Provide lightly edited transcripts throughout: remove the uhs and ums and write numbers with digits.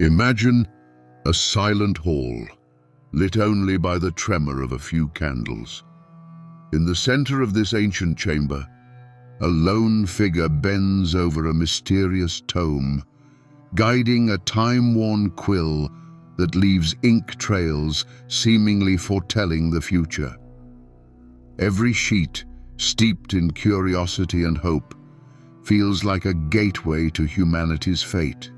Imagine a silent hall, lit only by the tremor of a few candles. In the center of this ancient chamber, a lone figure bends over a mysterious tome, guiding a time-worn quill that leaves ink trails seemingly foretelling the future. Every sheet, steeped in curiosity and hope, feels like a gateway to humanity's fate.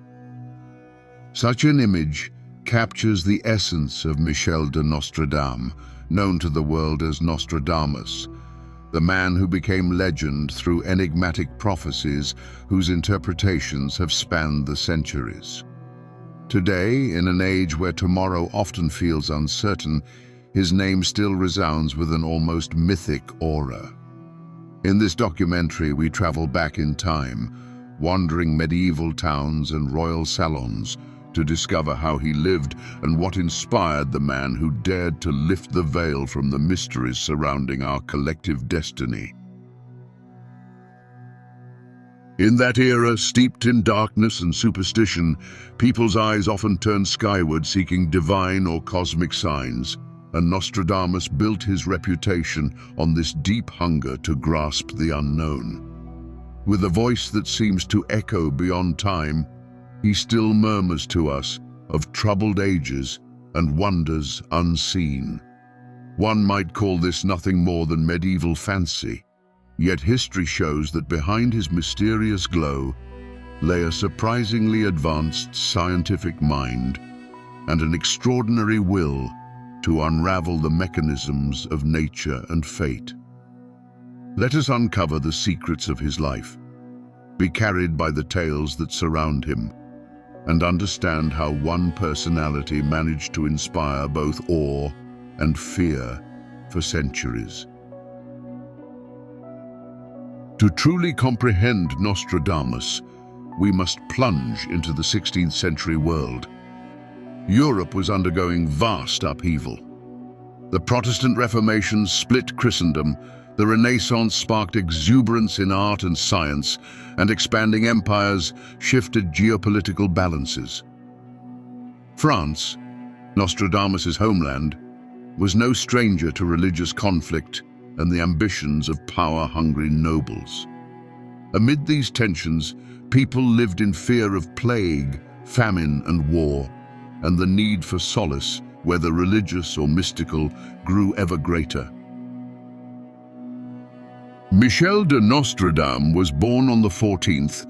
Such an image captures the essence of Michel de Nostradamus, known to the world as Nostradamus, the man who became legend through enigmatic prophecies whose interpretations have spanned the centuries. Today, in an age where tomorrow often feels uncertain, his name still resounds with an almost mythic aura. In this documentary, we travel back in time, wandering medieval towns and royal salons, to discover how he lived and what inspired the man who dared to lift the veil from the mysteries surrounding our collective destiny. In that era, steeped in darkness and superstition, people's eyes often turned skyward seeking divine or cosmic signs, and Nostradamus built his reputation on this deep hunger to grasp the unknown. With a voice that seems to echo beyond time, he still murmurs to us of troubled ages and wonders unseen. One might call this nothing more than medieval fancy, yet history shows that behind his mysterious glow lay a surprisingly advanced scientific mind and an extraordinary will to unravel the mechanisms of nature and fate. Let us uncover the secrets of his life, be carried by the tales that surround him, and understand how one personality managed to inspire both awe and fear for centuries. To truly comprehend Nostradamus, we must plunge into the 16th century world. Europe was undergoing vast upheaval. The Protestant Reformation split Christendom, the Renaissance sparked exuberance in art and science, and expanding empires shifted geopolitical balances. France, Nostradamus' homeland, was no stranger to religious conflict and the ambitions of power-hungry nobles. Amid these tensions, people lived in fear of plague, famine, and war, and the need for solace, whether religious or mystical, grew ever greater. Michel de Nostradamus was born on the 14th,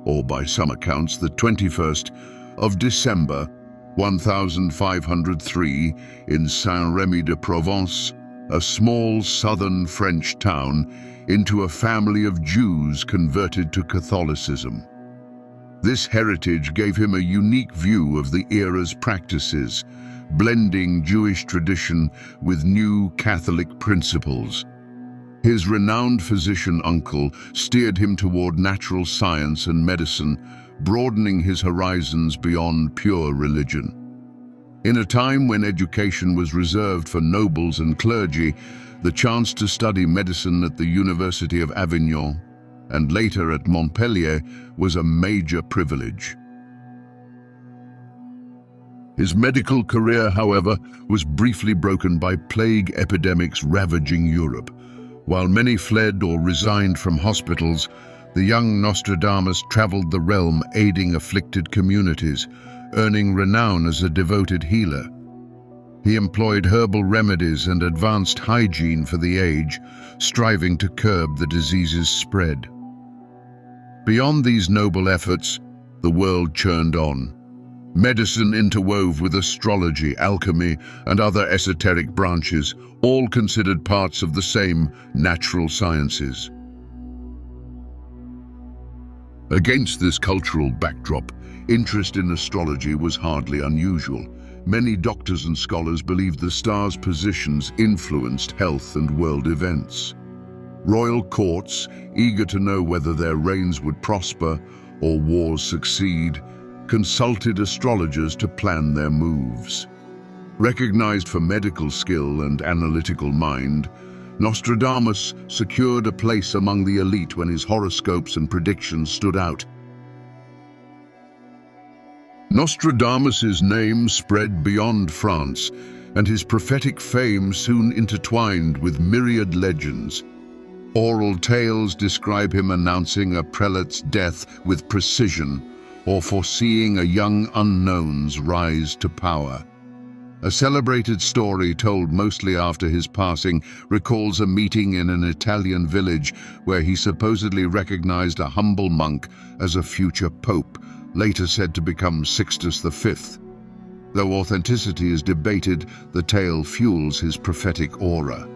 or by some accounts the 21st, of December 1503 in Saint-Rémy-de-Provence, a small southern French town, into a family of Jews converted to Catholicism. This heritage gave him a unique view of the era's practices, blending Jewish tradition with new Catholic principles. His renowned physician uncle steered him toward natural science and medicine, broadening his horizons beyond pure religion. In a time when education was reserved for nobles and clergy, the chance to study medicine at the University of Avignon and later at Montpellier was a major privilege. His medical career, however, was briefly broken by plague epidemics ravaging Europe. While many fled or resigned from hospitals, the young Nostradamus traveled the realm aiding afflicted communities, earning renown as a devoted healer. He employed herbal remedies and advanced hygiene for the age, striving to curb the disease's spread. Beyond these noble efforts, the world churned on. Medicine interwove with astrology, alchemy, and other esoteric branches, all considered parts of the same natural sciences. Against this cultural backdrop, interest in astrology was hardly unusual. Many doctors and scholars believed the stars' positions influenced health and world events. Royal courts, eager to know whether their reigns would prosper or wars succeed, consulted astrologers to plan their moves. Recognized for medical skill and analytical mind, Nostradamus secured a place among the elite when his horoscopes and predictions stood out. Nostradamus' name spread beyond France, and his prophetic fame soon intertwined with myriad legends. Oral tales describe him announcing a prelate's death with precision, or foreseeing a young unknown's rise to power. A celebrated story told mostly after his passing recalls a meeting in an Italian village where he supposedly recognized a humble monk as a future pope, later said to become Sixtus V. Though authenticity is debated, the tale fuels his prophetic aura.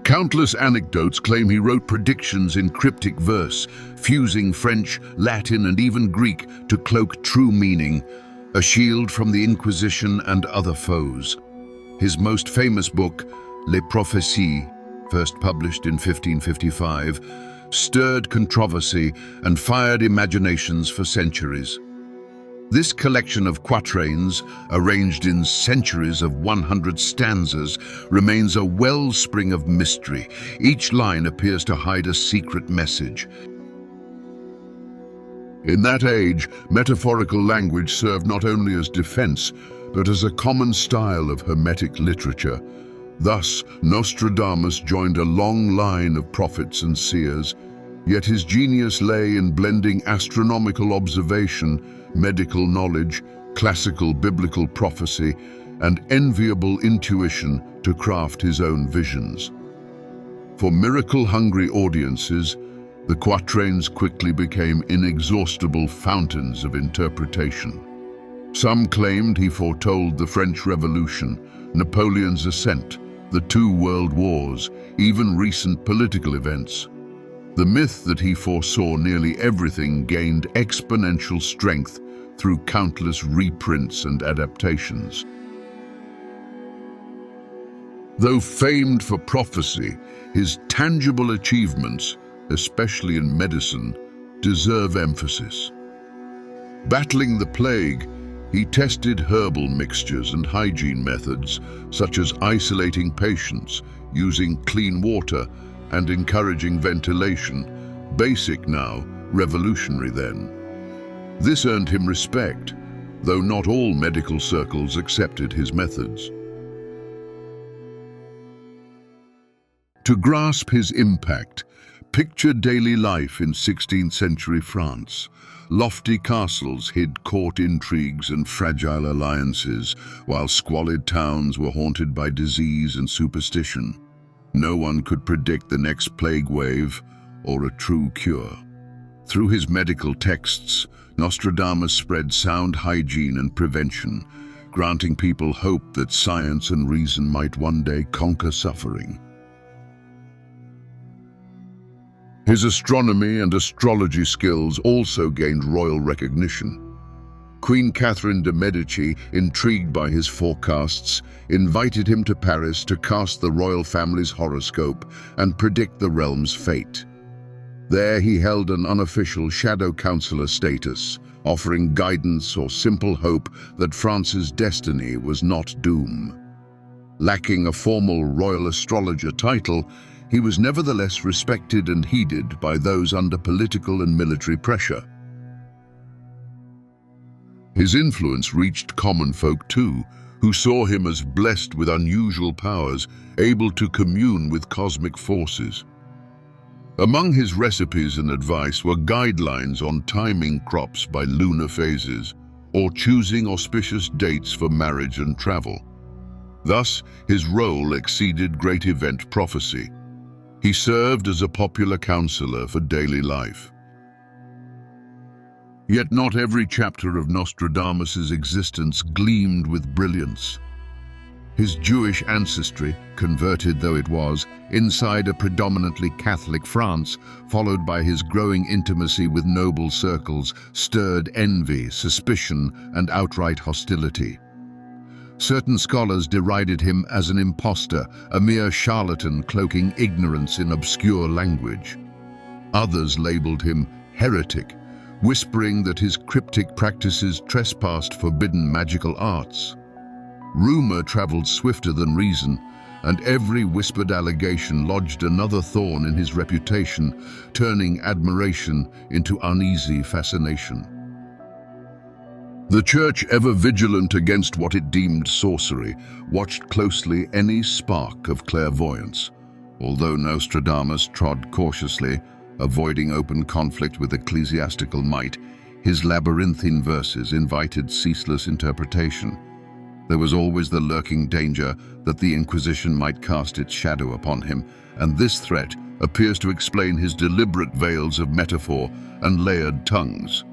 Countless anecdotes claim he wrote predictions in cryptic verse, fusing French, Latin, and even Greek to cloak true meaning, a shield from the Inquisition and other foes. His most famous book, Prophecies, first published in 1555, stirred controversy and fired imaginations for centuries. This collection of quatrains, arranged in centuries of 100 stanzas, remains a wellspring of mystery. Each line appears to hide a secret message. In that age, metaphorical language served not only as defense, but as a common style of hermetic literature. Thus, Nostradamus joined a long line of prophets and seers, yet his genius lay in blending astronomical observation, medical knowledge, classical biblical prophecy, and enviable intuition to craft his own visions. For miracle-hungry audiences, the quatrains quickly became inexhaustible fountains of interpretation. Some claimed he foretold the French Revolution, Napoleon's ascent, the two world wars, even recent political events. The myth that he foresaw nearly everything gained exponential strength through countless reprints and adaptations. Though famed for prophecy, his tangible achievements, especially in medicine, deserve emphasis. Battling the plague, he tested herbal mixtures and hygiene methods, such as isolating patients, using clean water, and encouraging ventilation. Basic now, revolutionary then. This earned him respect, though not all medical circles accepted his methods. To grasp his impact, picture daily life in 16th century France. Lofty castles hid court intrigues and fragile alliances, while squalid towns were haunted by disease and superstition. No one could predict the next plague wave or a true cure. Through his medical texts, Nostradamus spread sound hygiene and prevention, granting people hope that science and reason might one day conquer suffering. His astronomy and astrology skills also gained royal recognition. Queen Catherine de' Medici, intrigued by his forecasts, invited him to Paris to cast the royal family's horoscope and predict the realm's fate. There he held an unofficial shadow counselor status, offering guidance or simple hope that France's destiny was not doom. Lacking a formal royal astrologer title, he was nevertheless respected and heeded by those under political and military pressure. His influence reached common folk too, who saw him as blessed with unusual powers, able to commune with cosmic forces. Among his recipes and advice were guidelines on timing crops by lunar phases, or choosing auspicious dates for marriage and travel. Thus, his role exceeded great event prophecy. He served as a popular counselor for daily life. Yet not every chapter of Nostradamus's existence gleamed with brilliance. His Jewish ancestry, converted though it was, inside a predominantly Catholic France, followed by his growing intimacy with noble circles, stirred envy, suspicion, and outright hostility. Certain scholars derided him as an impostor, a mere charlatan cloaking ignorance in obscure language. Others labeled him heretic, whispering that his cryptic practices trespassed forbidden magical arts. Rumor traveled swifter than reason, and every whispered allegation lodged another thorn in his reputation, turning admiration into uneasy fascination. The Church, ever vigilant against what it deemed sorcery, watched closely any spark of clairvoyance. Although Nostradamus trod cautiously, avoiding open conflict with ecclesiastical might, his labyrinthine verses invited ceaseless interpretation. There was always the lurking danger that the Inquisition might cast its shadow upon him, and this threat appears to explain his deliberate veils of metaphor and layered tongues.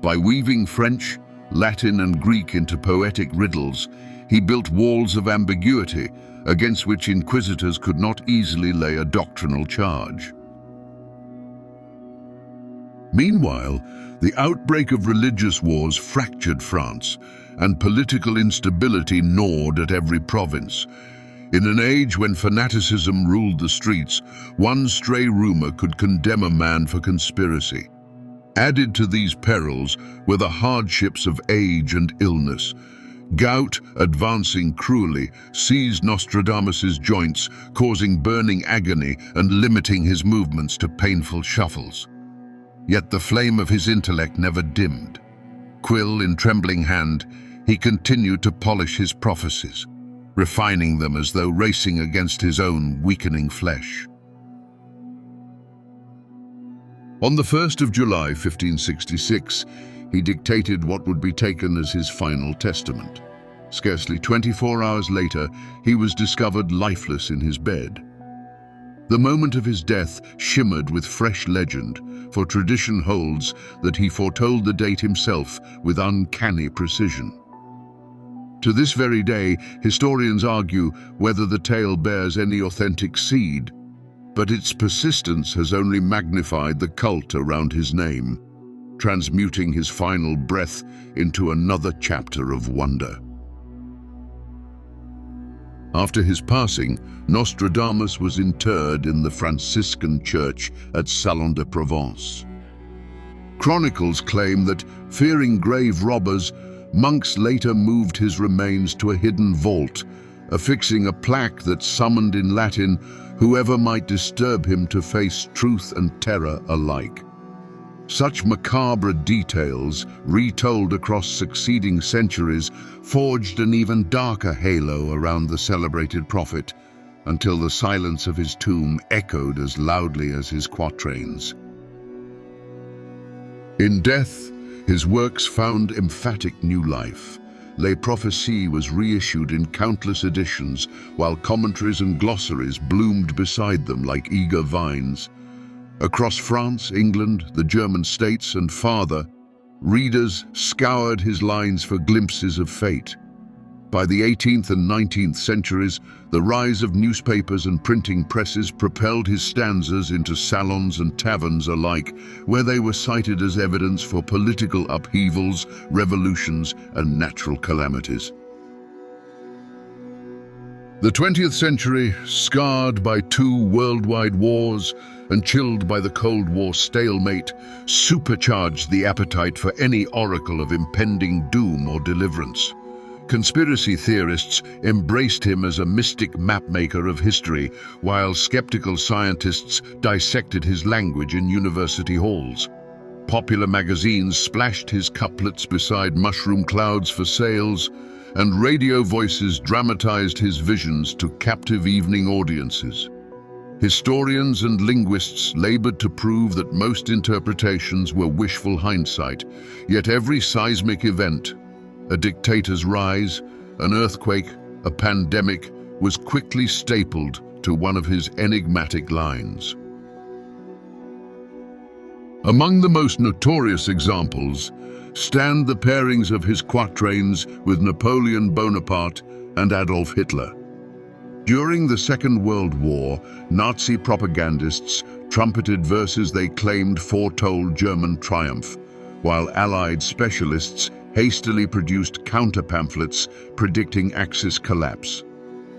By weaving French, Latin and Greek into poetic riddles, he built walls of ambiguity against which inquisitors could not easily lay a doctrinal charge. Meanwhile, the outbreak of religious wars fractured France, and political instability gnawed at every province. In an age when fanaticism ruled the streets, one stray rumor could condemn a man for conspiracy. Added to these perils were the hardships of age and illness. Gout, advancing cruelly, seized Nostradamus's joints, causing burning agony and limiting his movements to painful shuffles. Yet the flame of his intellect never dimmed. Quill in trembling hand, he continued to polish his prophecies, refining them as though racing against his own weakening flesh. On the 1st of July, 1566, he dictated what would be taken as his final testament. Scarcely 24 hours later, he was discovered lifeless in his bed. The moment of his death shimmered with fresh legend, for tradition holds that he foretold the date himself with uncanny precision. To this very day, historians argue whether the tale bears any authentic seed, but its persistence has only magnified the cult around his name, transmuting his final breath into another chapter of wonder. After his passing, Nostradamus was interred in the Franciscan church at Salon de Provence. Chronicles claim that, fearing grave robbers, monks later moved his remains to a hidden vault, affixing a plaque that summoned in Latin whoever might disturb him to face truth and terror alike. Such macabre details, retold across succeeding centuries, forged an even darker halo around the celebrated prophet, until the silence of his tomb echoed as loudly as his quatrains. In death, his works found emphatic new life. Les Prophecies was reissued in countless editions, while commentaries and glossaries bloomed beside them like eager vines. Across France, England, the German states, and farther, readers scoured his lines for glimpses of fate. By the 18th and 19th centuries, the rise of newspapers and printing presses propelled his stanzas into salons and taverns alike, where they were cited as evidence for political upheavals, revolutions, and natural calamities. The 20th century, scarred by 2 worldwide wars and chilled by the Cold War stalemate, supercharged the appetite for any oracle of impending doom or deliverance. Conspiracy theorists embraced him as a mystic mapmaker of history, while skeptical scientists dissected his language in university halls. Popular magazines splashed his couplets beside mushroom clouds for sales, and radio voices dramatized his visions to captive evening audiences. Historians and linguists labored to prove that most interpretations were wishful hindsight, yet every seismic event, a dictator's rise, an earthquake, a pandemic, was quickly stapled to one of his enigmatic lines. Among the most notorious examples stand the pairings of his quatrains with Napoleon Bonaparte and Adolf Hitler. During the Second World War, Nazi propagandists trumpeted verses they claimed foretold German triumph, while Allied specialists hastily produced counter-pamphlets predicting Axis collapse.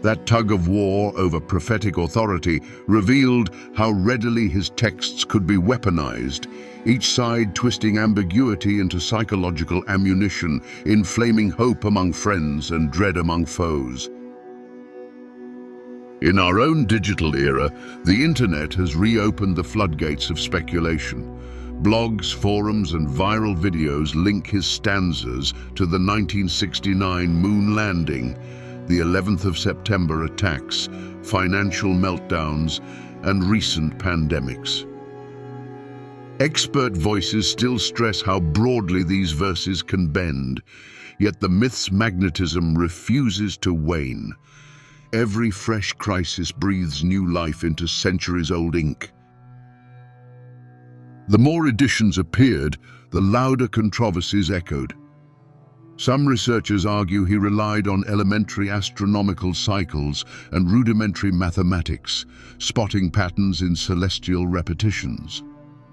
That tug of war over prophetic authority revealed how readily his texts could be weaponized, each side twisting ambiguity into psychological ammunition, inflaming hope among friends and dread among foes. In our own digital era, the internet has reopened the floodgates of speculation. Blogs, forums, and viral videos link his stanzas to the 1969 moon landing, the 11th of September attacks, financial meltdowns, and recent pandemics. Expert voices still stress how broadly these verses can bend, yet the myth's magnetism refuses to wane. Every fresh crisis breathes new life into centuries-old ink. The more editions appeared, the louder controversies echoed. Some researchers argue he relied on elementary astronomical cycles and rudimentary mathematics, spotting patterns in celestial repetitions.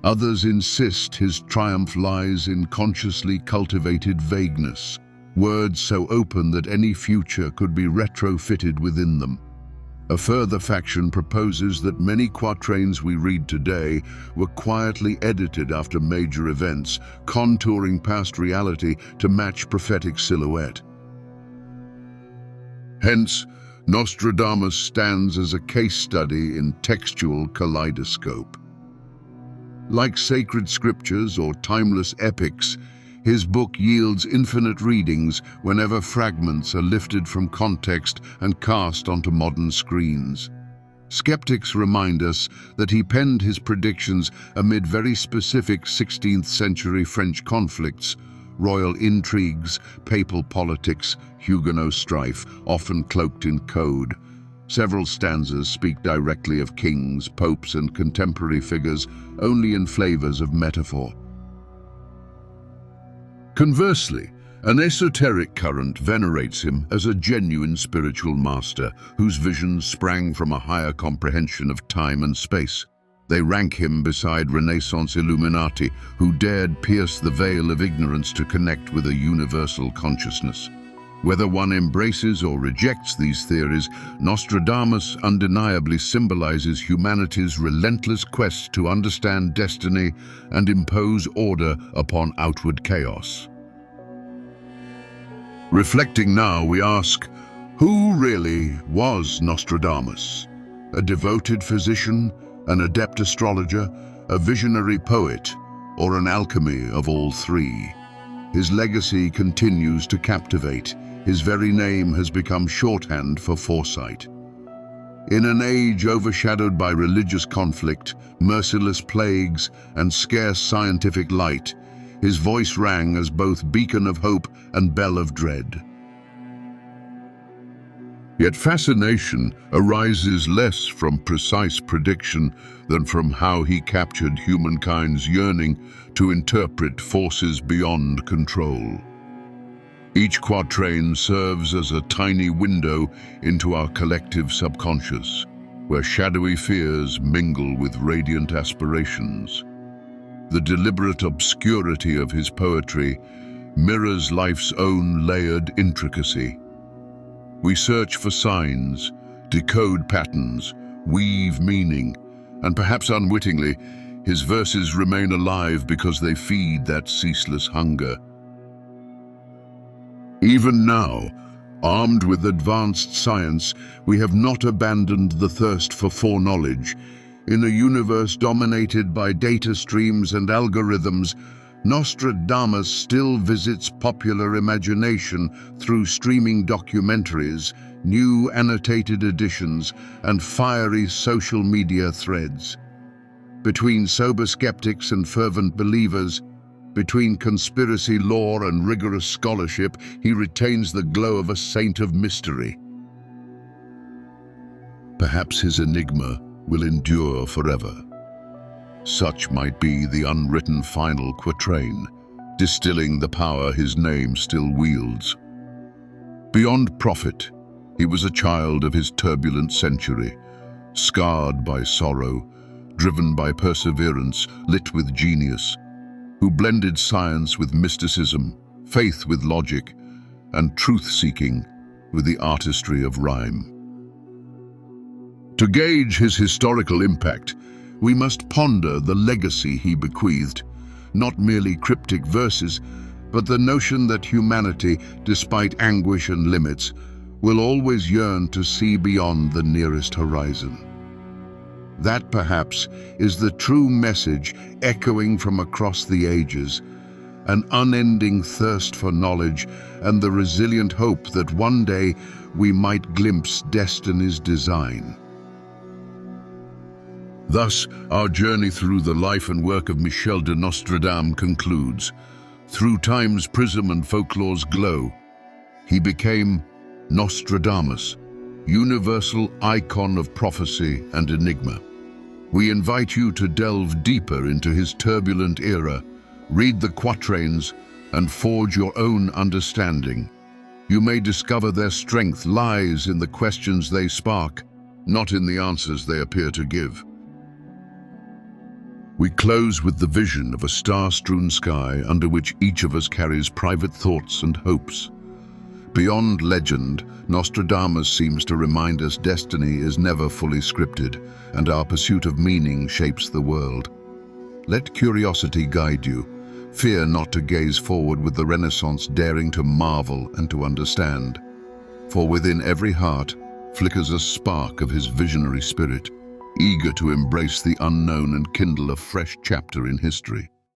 Others insist his triumph lies in consciously cultivated vagueness, words so open that any future could be retrofitted within them. A further faction proposes that many quatrains we read today were quietly edited after major events, contouring past reality to match prophetic silhouette. Hence, Nostradamus stands as a case study in textual kaleidoscope. Like sacred scriptures or timeless epics, his book yields infinite readings whenever fragments are lifted from context and cast onto modern screens. Skeptics remind us that he penned his predictions amid very specific 16th century French conflicts, royal intrigues, papal politics, Huguenot strife, often cloaked in code. Several stanzas speak directly of kings, popes, and contemporary figures, only in flavors of metaphor. Conversely, an esoteric current venerates him as a genuine spiritual master whose visions sprang from a higher comprehension of time and space. They rank him beside Renaissance Illuminati, who dared pierce the veil of ignorance to connect with a universal consciousness. Whether one embraces or rejects these theories, Nostradamus undeniably symbolizes humanity's relentless quest to understand destiny and impose order upon outward chaos. Reflecting now, we ask, who really was Nostradamus? A devoted physician, an adept astrologer, a visionary poet, or an alchemy of all three? His legacy continues to captivate. His very name has become shorthand for foresight. In an age overshadowed by religious conflict, merciless plagues, and scarce scientific light, his voice rang as both beacon of hope and bell of dread. Yet fascination arises less from precise prediction than from how he captured humankind's yearning to interpret forces beyond control. Each quatrain serves as a tiny window into our collective subconscious, where shadowy fears mingle with radiant aspirations. The deliberate obscurity of his poetry mirrors life's own layered intricacy. We search for signs, decode patterns, weave meaning, and perhaps unwittingly, his verses remain alive because they feed that ceaseless hunger. Even now, armed with advanced science, we have not abandoned the thirst for foreknowledge. In a universe dominated by data streams and algorithms, Nostradamus still visits popular imagination through streaming documentaries, new annotated editions, and fiery social media threads. Between sober skeptics and fervent believers, between conspiracy lore and rigorous scholarship, he retains the glow of a saint of mystery. Perhaps his enigma will endure forever. Such might be the unwritten final quatrain, distilling the power his name still wields. Beyond prophet, he was a child of his turbulent century, scarred by sorrow, driven by perseverance, lit with genius, who blended science with mysticism, faith with logic, and truth-seeking with the artistry of rhyme. To gauge his historical impact, we must ponder the legacy he bequeathed, not merely cryptic verses, but the notion that humanity, despite anguish and limits, will always yearn to see beyond the nearest horizon. That, perhaps, is the true message echoing from across the ages, an unending thirst for knowledge and the resilient hope that one day we might glimpse destiny's design. Thus, our journey through the life and work of Michel de Nostradamus concludes. Through time's prism and folklore's glow, he became Nostradamus, universal icon of prophecy and enigma. We invite you to delve deeper into his turbulent era, read the quatrains, and forge your own understanding. You may discover their strength lies in the questions they spark, not in the answers they appear to give. We close with the vision of a star-strewn sky under which each of us carries private thoughts and hopes. Beyond legend, Nostradamus seems to remind us destiny is never fully scripted, and our pursuit of meaning shapes the world. Let curiosity guide you. Fear not to gaze forward with the Renaissance daring to marvel and to understand. For within every heart flickers a spark of his visionary spirit, eager to embrace the unknown and kindle a fresh chapter in history.